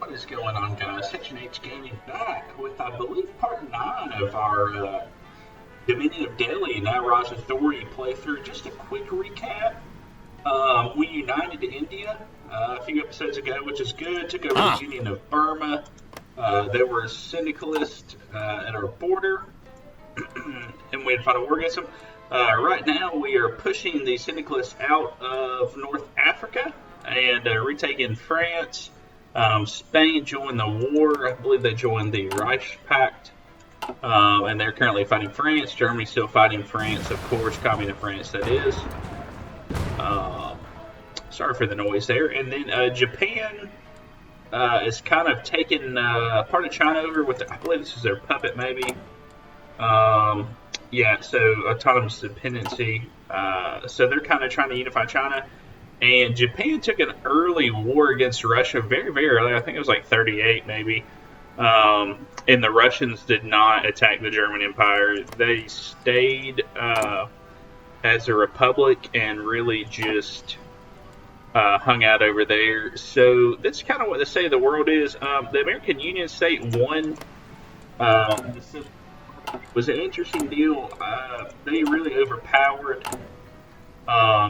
What is going on, guys? Section H Gaming back with, I believe, part 9 of our Dominion of Delhi Now Raj Authority playthrough. Just a quick recap. We united India a few episodes ago, which is good. Took over the Union of Burma. There were syndicalists at our border, and we had fought a war against them. Right now, we are pushing the syndicalists out of North Africa and retaking France. Spain joined the war. I believe they joined the Reich Pact, and they're currently fighting France. Germany's still fighting France, of course, Communist France, that is. Sorry for the noise there. And then Japan is kind of taking part of China over with, I believe this is their puppet, maybe. Yeah, so autonomous dependency. So they're kind of trying to unify China. And Japan took an early war against Russia very, very early. I think it was like 38 maybe. And the Russians did not attack the German Empire. They stayed as a republic and really just hung out over there. So that's kind of what the state of the world is. The American Union State won. It was an interesting deal. They really overpowered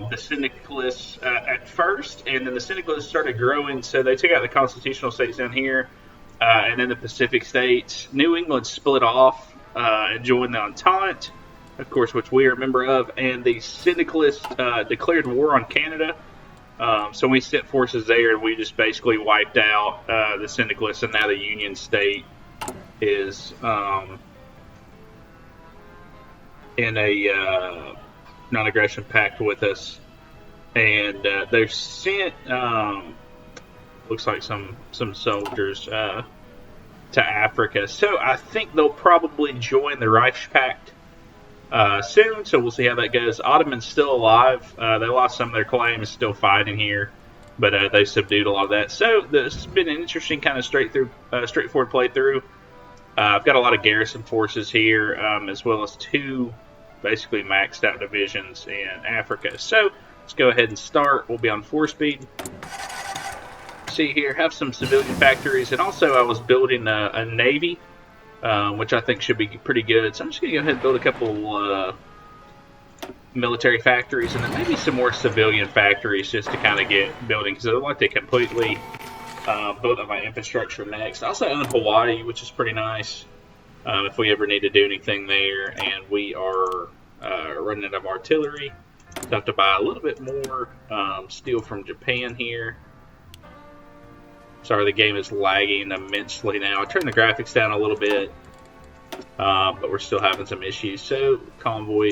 the syndicalists at first, and then the syndicalists started growing, so they took out the constitutional states down here, and then the Pacific states. New England split off and joined the Entente, of course, which we are a member of, and the syndicalists declared war on Canada. So we sent forces there, and we just basically wiped out the syndicalists, and now the Union State is in a non-aggression pact with us, and they've sent looks like some soldiers to Africa. So I think they'll probably join the Reich Pact soon. So we'll see how that goes. Ottoman's still alive. They lost some of their claims, still fighting here, but they subdued a lot of that. So this has been an interesting kind of straightforward playthrough. I've got a lot of garrison forces here, as well as 2 basically maxed out divisions in Africa. So let's go ahead and start. We'll be on 4-speed. See here, have some civilian factories, and also I was building a navy, which I think should be pretty good. So I'm just going to go ahead and build a couple military factories, and then maybe some more civilian factories just to kind of get building, because I don't like to completely build up my infrastructure next. I also own Hawaii, which is pretty nice. If we ever need to do anything there, and we are running out of artillery, so I have to buy a little bit more steel from Japan here. Sorry, the game is lagging immensely now. I turned the graphics down a little bit, but we're still having some issues. So, convoy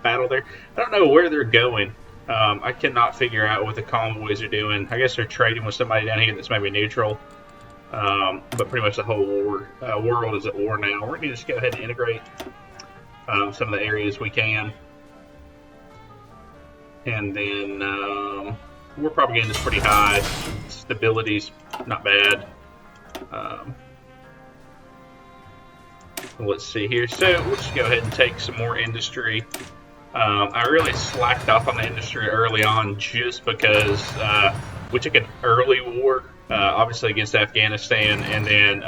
battle there. I don't know where they're going. I cannot figure out what the convoys are doing. I guess they're trading with somebody down here that's maybe neutral. But pretty much the whole world is at war now. We're going to just go ahead and integrate some of the areas we can. And then war propaganda is pretty high. Stability's not bad. Let's see here. So we'll just go ahead and take some more industry. I really slacked off on the industry early on just because we took an early war. Obviously against Afghanistan, and then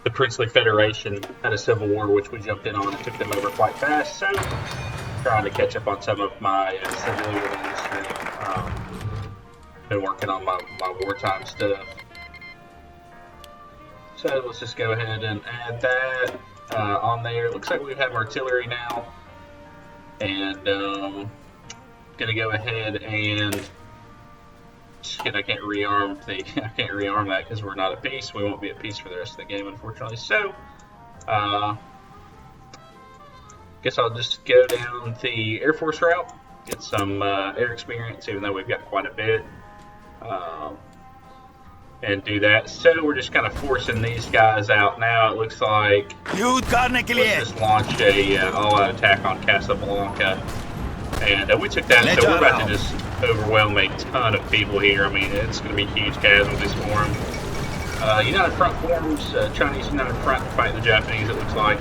the Princely Federation had a civil war, which we jumped in on and took them over quite fast. So, trying to catch up on some of my civilian industry. Been working on my wartime stuff. So let's just go ahead and add that on there. Looks like we have artillery now, and gonna go ahead and. I can't rearm that because we're not at peace. We won't be at peace for the rest of the game, unfortunately. So, guess I'll just go down the Air Force route, get some air experience, even though we've got quite a bit, and do that. So we're just kind of forcing these guys out now. It looks like let's just launch a all-out attack on Casablanca, and we took that. So we're about to just overwhelm a ton of people here. I mean, it's going to be huge casualties for them. United Front forms, Chinese United Front to fight the Japanese, it looks like.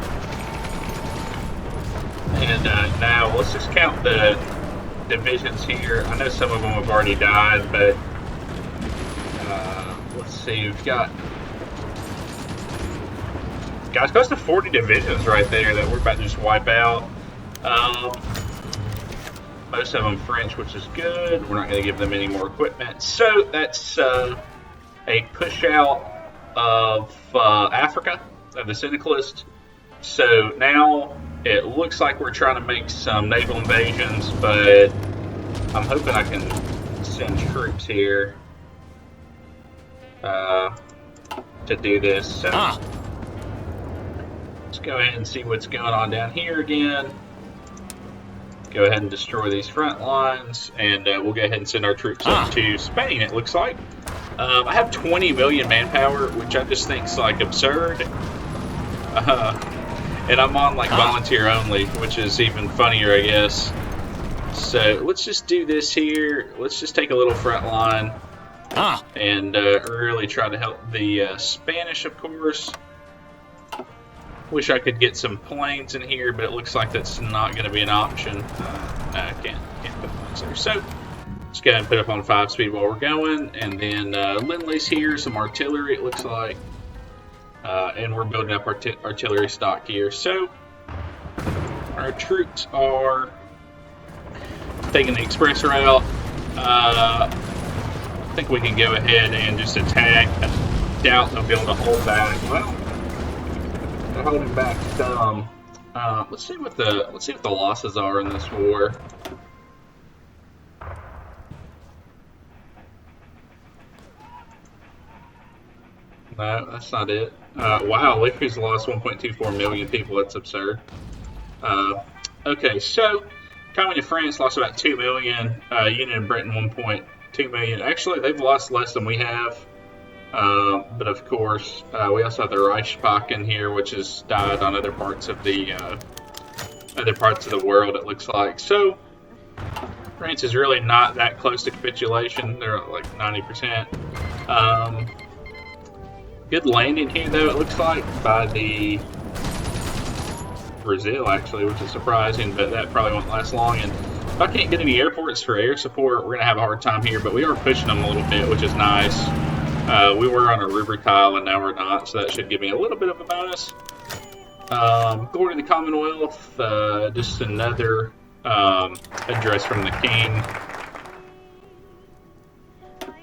And now let's just count the divisions here. I know some of them have already died, but let's see, we've got guys close to 40 divisions right there that we're about to just wipe out. Most of them French, which is good. We're not going to give them any more equipment. So that's a push out of Africa, of the Syndicalist. So now it looks like we're trying to make some naval invasions, but I'm hoping I can send troops here to do this. So let's go ahead and see what's going on down here again. Go ahead and destroy these front lines, and we'll go ahead and send our troops up to Spain, it looks like. I have 20 million manpower, which I just think is like absurd. And I'm on like volunteer only, which is even funnier, I guess. So let's just do this here. Let's just take a little front line and really try to help the Spanish, of course. Wish I could get some planes in here, but it looks like that's not going to be an option. I can't put planes there. So let's go ahead and put up on 5-speed while we're going. And then Lindley's here, some artillery it looks like. And we're building up artillery stock here. So our troops are taking the express route. I think we can go ahead and just attack. I doubt they'll be able to hold back. Well, they're holding back some. Let's see what the losses are in this war. No, that's not it. Wow, Liquid's lost 1.24 million people. That's absurd. Okay, so Communist France lost about 2 million. Union of Britain 1.2 million. Actually, they've lost less than we have. But of course, we also have the Reichspach in here, which has died on other parts of the world. It looks like. So France is really not that close to capitulation. They're at like 90%. Good landing here, though, it looks like, by the Brazil, actually, which is surprising, but that probably won't last long. And if I can't get any airports for air support, we're going to have a hard time here, but we are pushing them a little bit, which is nice. We were on a river tile, and now we're not, so that should give me a little bit of a bonus. Glory to the Commonwealth, just another address from the King.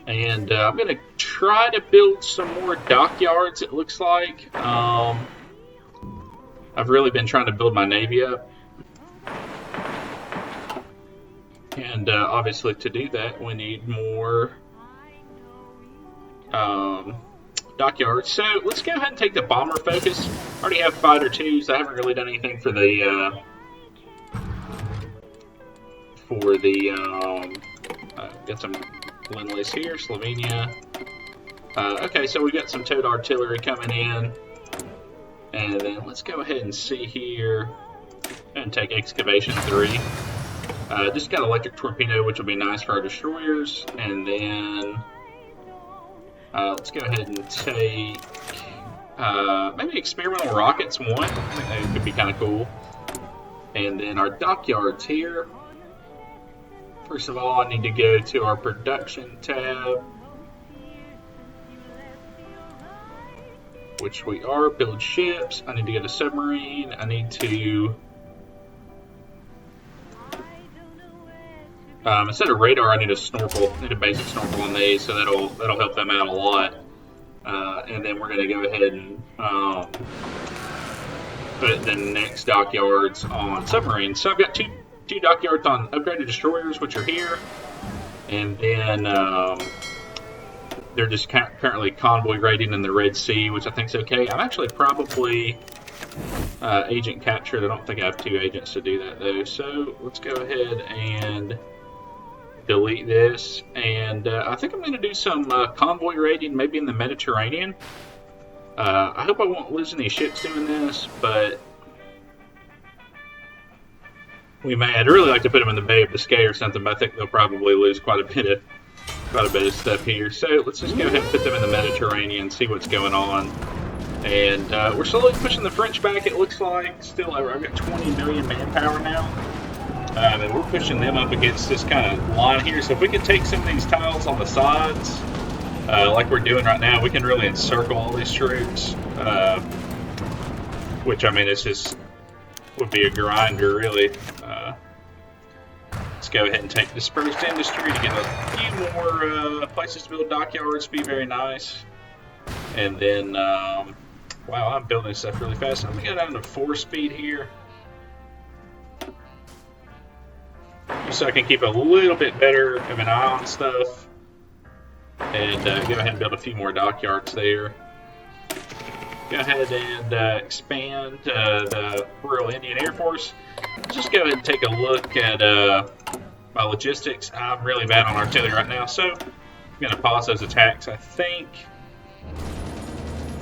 And I'm going to try to build some more dockyards, it looks like. I've really been trying to build my navy up. And obviously to do that, we need more dockyards. So let's go ahead and take the bomber focus. I already have fighter twos. I haven't really done anything for the... got some Lindleys here, Slovenia. Okay, so we got some towed artillery coming in. And then let's go ahead and see here and take excavation 3. Just got electric torpedo, which will be nice for our destroyers. And then let's go ahead and take maybe experimental rockets 1. I think that could be kind of cool. And then our dockyards here. First of all, I need to go to our production tab, which we are. Build ships. I need to get a submarine. I need to instead of radar, I need a snorkel. I need a basic snorkel on these, so that'll help them out a lot. And then we're going to go ahead and put the next dockyards on submarines. So I've got two dockyards on upgraded destroyers, which are here, and then they're just currently convoy raiding in the Red Sea, which I think is okay. I'm actually probably agent captured. I don't think I have 2 agents to do that though. So let's go ahead and delete this, and I think I'm going to do some convoy raiding, maybe in the Mediterranean. I hope I won't lose any ships doing this, but we may. I'd really like to put them in the Bay of Biscay or something, but I think they'll probably lose quite a bit of stuff here. So let's just go ahead and put them in the Mediterranean, see what's going on. And we're slowly pushing the French back, it looks like. Still, I've got 20 million manpower now. And we're pushing them up against this kind of line here. So if we could take some of these tiles on the sides like we're doing right now, we can really encircle all these troops, which, I mean, it's just would be a grinder, really. Let's go ahead and take dispersed industry to get a few more places to build dockyards. Be very nice. And then, wow, I'm building stuff really fast. I'm gonna go down to 4 speed here, just so I can keep a little bit better of an eye on stuff. And go ahead and build a few more dockyards there. Go ahead and expand the Royal Indian Air Force. Just go ahead and take a look at my logistics. I'm really bad on artillery right now, so I'm going to pause those attacks, I think.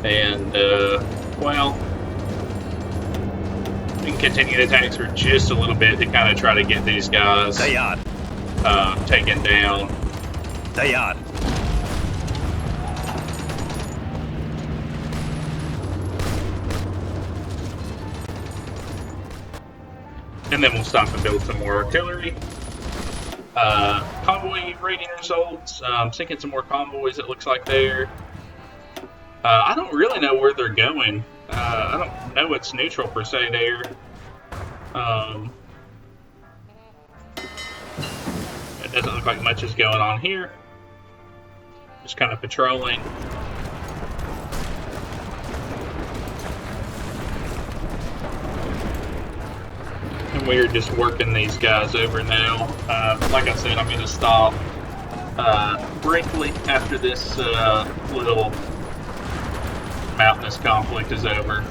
And, well, we can continue the attacks for just a little bit to kind of try to get these guys taken down. And then we'll stop and build some more artillery. Convoy rating results. Sinking some more convoys, it looks like there. I don't really know where they're going. I don't know it's neutral per se there. It doesn't look like much is going on here. Just kind of patrolling. And we're just working these guys over now. Like I said, I'm going to stop briefly after this little mountainous conflict is over.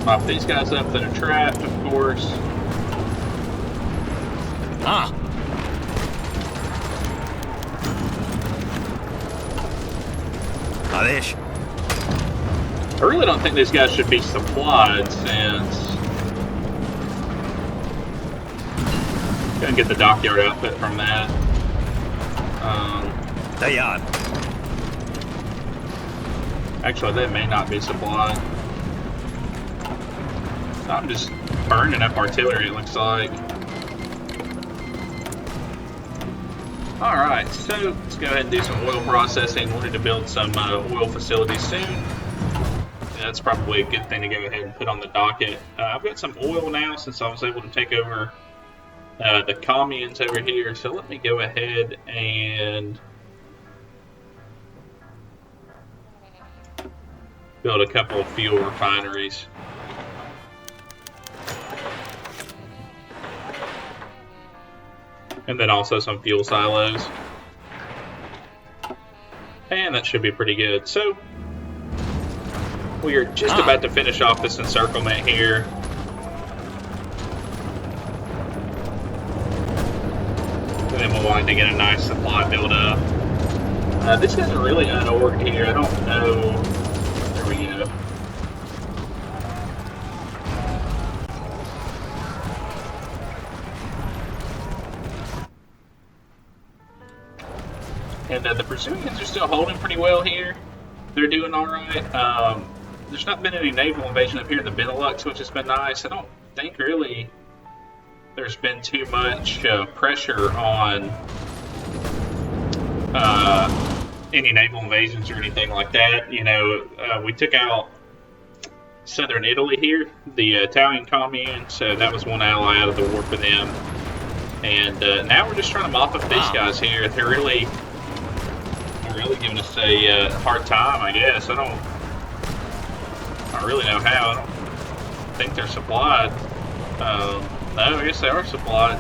Pop these guys up that are trapped, of course. Alesh. I really don't think these guys should be supplied, since gonna get the dockyard outfit from that. Actually, they may not be supplied. I'm just burning up artillery, it looks like. Alright, so let's go ahead and do some oil processing. Wanted to build some oil facilities soon. That's probably a good thing to go ahead and put on the docket. I've got some oil now since I was able to take over the communes over here. So let me go ahead and build a couple of fuel refineries. And then also some fuel silos. And that should be pretty good. So we are just about to finish off this encirclement here. And then we'll want to get a nice supply build up. This guy's really unorged here. I don't know. There we go. And the Brazilians are still holding pretty well here. They're doing alright. There's not been any naval invasion up here in the Benelux, which has been nice. I don't think really there's been too much pressure on any naval invasions or anything like that. You know, we took out southern Italy here, the Italian commune, so that was one ally out of the war for them. And now we're just trying to mop up these guys here. They're really giving us a hard time, I guess. I don't really know how. I don't think they're supplied. No, I guess they are supplied.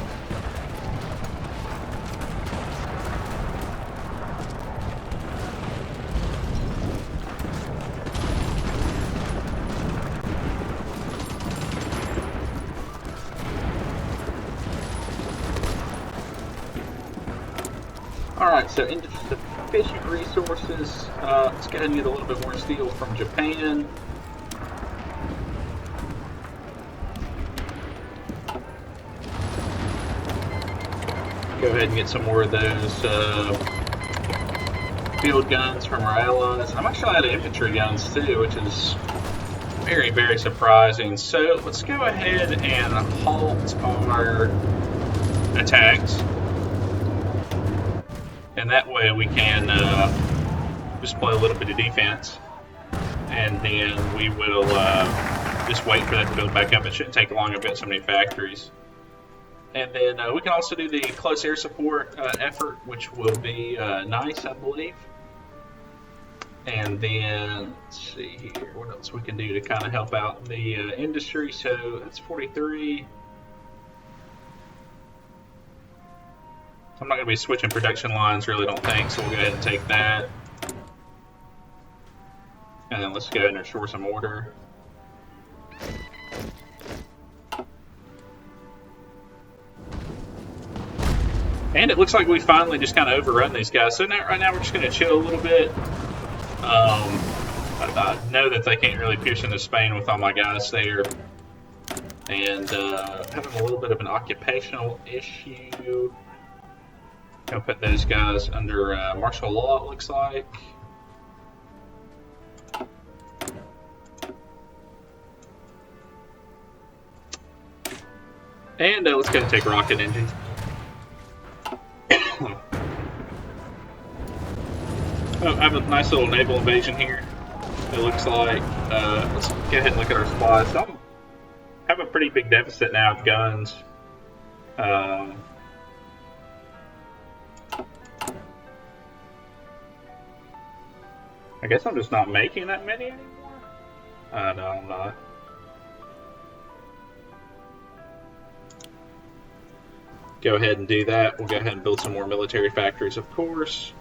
Alright, so into the fishing resources, let's go ahead and get a little bit more steel from Japan. Go ahead and get some more of those field guns from our allies. I'm actually out of infantry guns too, which is very, very surprising. So let's go ahead and halt our attacks. And that way we can just play a little bit of defense. And then we will just wait for that to build back up. It shouldn't take long. I've got so many factories. And then we can also do the close air support effort, which will be nice, I believe. And then, let's see here, what else we can do to kind of help out the industry. So that's 43. I'm not going to be switching production lines, really don't think, so we'll go ahead and take that. And then let's go ahead and restore some order. And it looks like we finally just kind of overrun these guys. So now, right now we're just going to chill a little bit. I know that they can't really push into Spain with all my guys there. And having a little bit of an occupational issue. I'll put those guys under martial law, it looks like. And let's go and take rocket engines. Oh, I have a nice little naval invasion here. It looks like. Let's go ahead and look at our supplies. So I have a pretty big deficit now of guns. I guess I'm just not making that many anymore. No, I'm not. Go ahead and do that. We'll go ahead and build some more military factories, of course.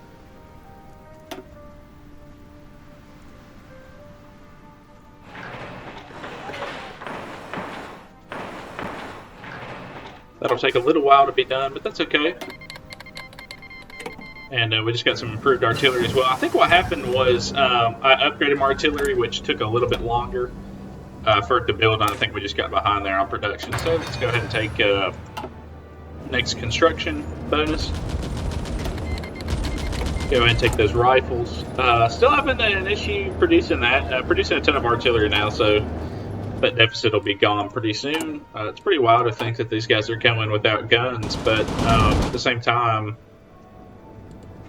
That'll take a little while to be done, but that's okay. And we just got some improved artillery as well. I think what happened was I upgraded my artillery, which took a little bit longer for it to build, and I think we just got behind there on production. So let's go ahead and take next construction bonus. Go ahead and take those rifles. Still having an issue producing that. Producing a ton of artillery now, so that deficit will be gone pretty soon. It's pretty wild to think that these guys are coming without guns, but at the same time,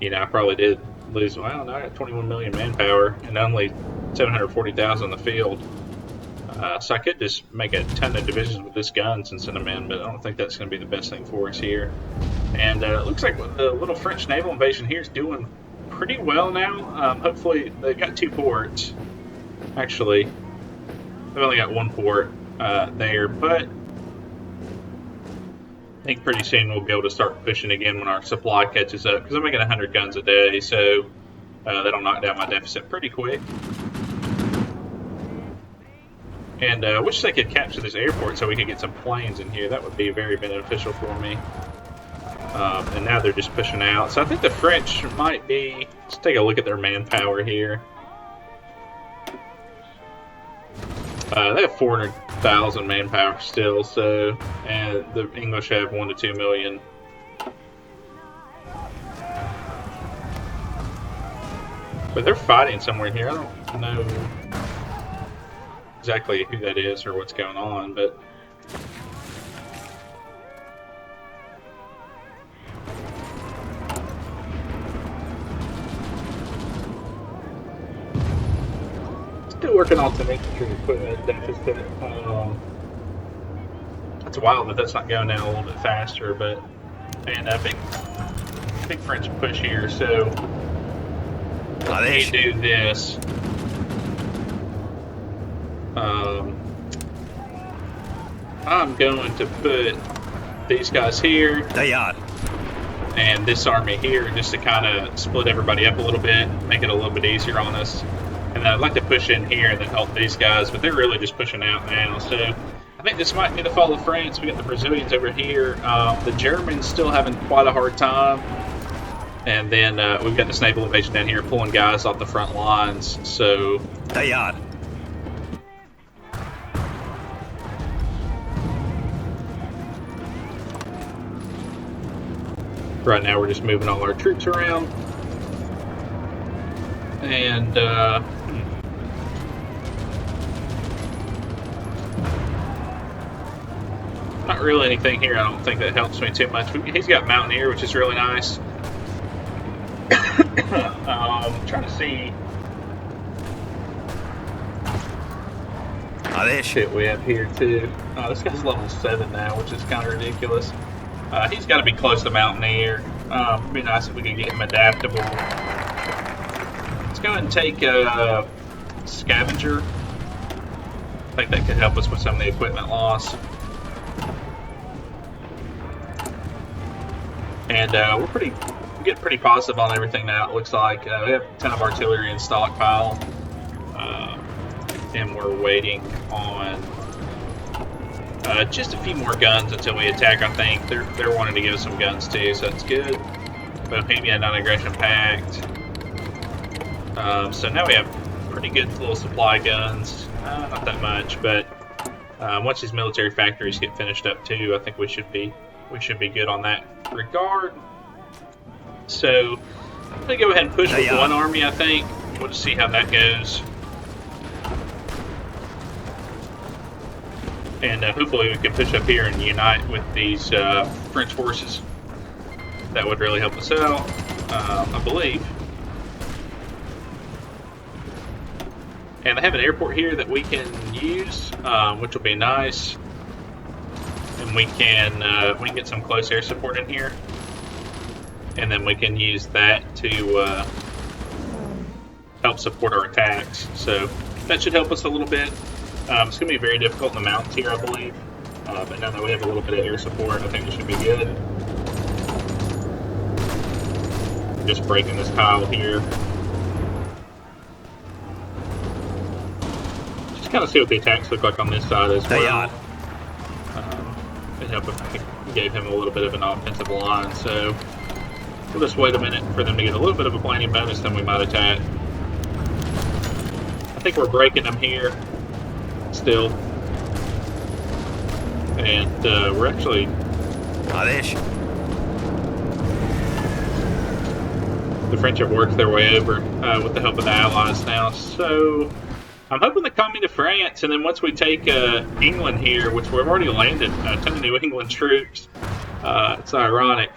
you know, I probably did lose. Well, now I got 21 million manpower and only 740,000 in the field. So I could just make a ton of divisions with this guns and send them in, but I don't think that's going to be the best thing for us here. And it looks like the little French naval invasion here is doing pretty well now. Hopefully, they've got 2 ports. Actually, they've only got 1 port there, but I think pretty soon we'll be able to start pushing again when our supply catches up, because I'm making 100 guns a day, so that'll knock down my deficit pretty quick. And I wish they could capture this airport so we could get some planes in here. That would be very beneficial for me. And now they're just pushing out. So I think the French might be... Let's take a look at their manpower here. They have 400,000 manpower still, so... And the English have 1 to 2 million. But they're fighting somewhere here. I don't know exactly who that is or what's going on, but still working on some infantry equipment deficit. It's wild that that's not going down a little bit faster, but and a big French push here. So let me do this. I'm going to put these guys here and this army here just to kind of split everybody up a little bit, make it a little bit easier on us. And I'd like to push in here and then help these guys, but they're really just pushing out now. So I think this might be the fall of France. We got the Brazilians over here. The Germans still having quite a hard time. And then we've got this naval invasion down here pulling guys off the front lines. So right now we're just moving all our troops around. And Not really anything here. I don't think that helps me too much. He's got Mountaineer, which is really nice. Trying to see shit we have here too. This guy's level 7 now, which is kind of ridiculous. He's got to be close to Mountaineer. It'd be nice if we could get him adaptable. Let's go ahead and take Scavenger. I think that could help us with some of the equipment loss. And we're getting pretty positive on everything now, it looks like. We have a ton of artillery in stockpile. And we're waiting on just a few more guns until we attack, I think. They're wanting to give us some guns too, so that's good. Bohemia non-aggression pact. So now we have pretty good little supply guns. Not that much, but once these military factories get finished up too, I think we should be good on that regard. So I'm gonna go ahead and push with one army, I think. We'll just see how that goes. And hopefully we can push up here and unite with these French forces. That would really help us out, I believe. And they have an airport here that we can use, which will be nice. And we can get some close air support in here. And then we can use that to help support our attacks. So that should help us a little bit. It's going to be very difficult in the mountains here, I believe. But now that we have a little bit of air support, I think it should be good. Just breaking this tile here. Just kind of see what the attacks look like on this side as well. It'd help if we gave him a little bit of an offensive line. So we'll just wait a minute for them to get a little bit of a planning bonus, then we might attack. I think we're breaking them here still. And we're actually... The French have worked their way over with the help of the Allies now. So I'm hoping to come into France, and then once we take England here, which we've already landed a ton of New England troops, it's ironic.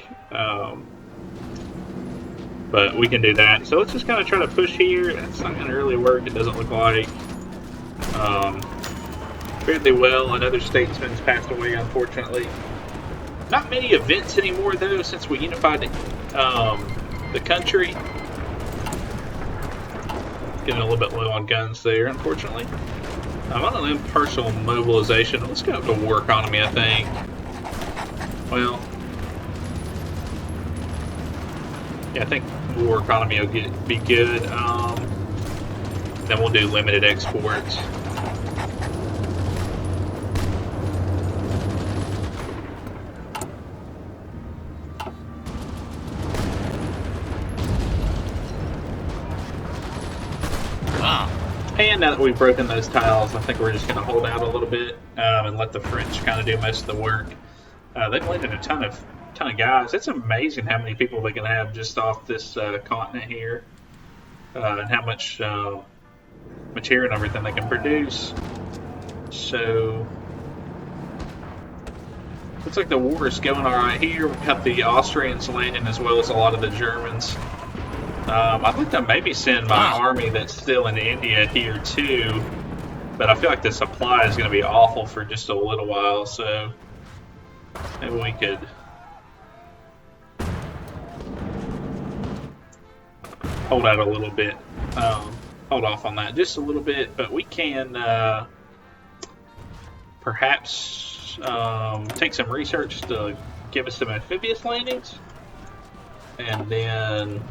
But we can do that. So let's just kind of try to push here. It's not going to really work, it doesn't look like. Fairly well. Another statesman's passed away, unfortunately. Not many events anymore, though, since we unified the country. Getting a little bit low on guns there, unfortunately. I'm on an impartial mobilization. Let's go up to war economy, I think. Well, yeah, I think war economy will be good. Then we'll do limited exports. And now that we've broken those tiles, I think we're just going to hold out a little bit and let the French kind of do most of the work. They've landed a ton of guys. It's amazing how many people they can have just off this continent here, and how much material and everything they can produce. So looks like the war is going all right here. We've got the Austrians landing as well as a lot of the Germans. I'd like to maybe send my army that's still in India here too, but I feel like the supply is going to be awful for just a little while, so maybe we could hold out a little bit, hold off on that just a little bit, but we can perhaps take some research to give us some amphibious landings, and then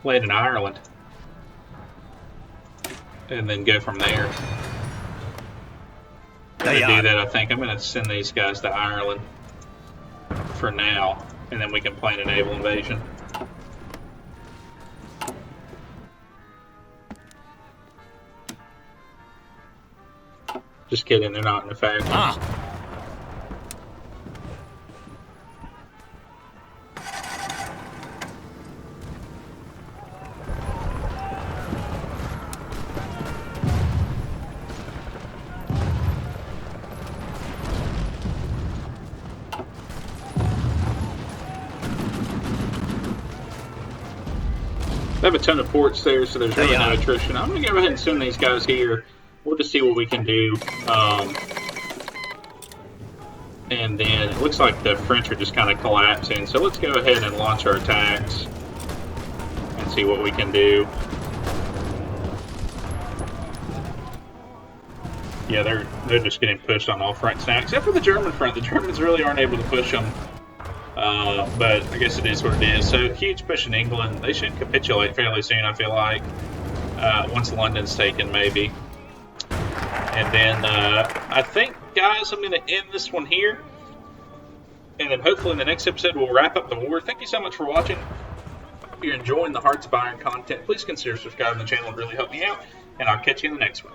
land in Ireland, and then go from there. I'm going to do that, I think. I'm going to send these guys to Ireland for now, and then we can plan a naval invasion. Just kidding, they're not in the factories. They have a ton of ports there, so there's really no attrition. I'm going to go ahead and send these guys here. We'll just see what we can do. And then it looks like the French are just kind of collapsing. So let's go ahead and launch our attacks and see what we can do. Yeah, they're just getting pushed on all fronts now, except for the German front. The Germans really aren't able to push them. But I guess it is what it is. So huge push in England. They should capitulate fairly soon, I feel like. Once London's taken, maybe. And then I think, guys, I'm going to end this one here. And then hopefully in the next episode we'll wrap up the war. Thank you so much for watching. If you're enjoying the Hearts of Iron content, please consider subscribing to the channel. It really helped me out. And I'll catch you in the next one.